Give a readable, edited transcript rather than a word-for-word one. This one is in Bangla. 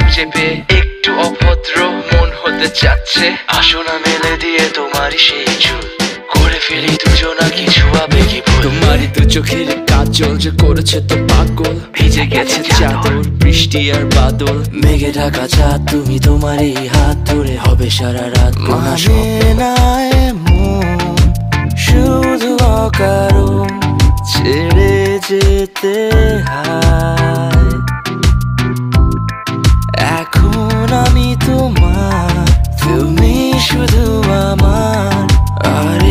খুঁজে পেয়ে একটু অভদ্র মন হতে চাচ্ছে। আসো না মেলে দিয়ে তোমারই সেই চুল, করে ফেলি দুজনা কিছু আবেগী ভুল। তোমারই দু চোখের কাজল যে করেছে তো পাগল, ভিজে গেছে চাদর বৃষ্টি আর বাদল। মেঘে ঢাকা চাঁদ তুমি তোমারই হাত ধরে হবে সারা রাত। মানে না এমন শুধু অকারণ ছেড়ে যেতে হয়। এখন আমি তোমার, তুমি শুধু আমার, আর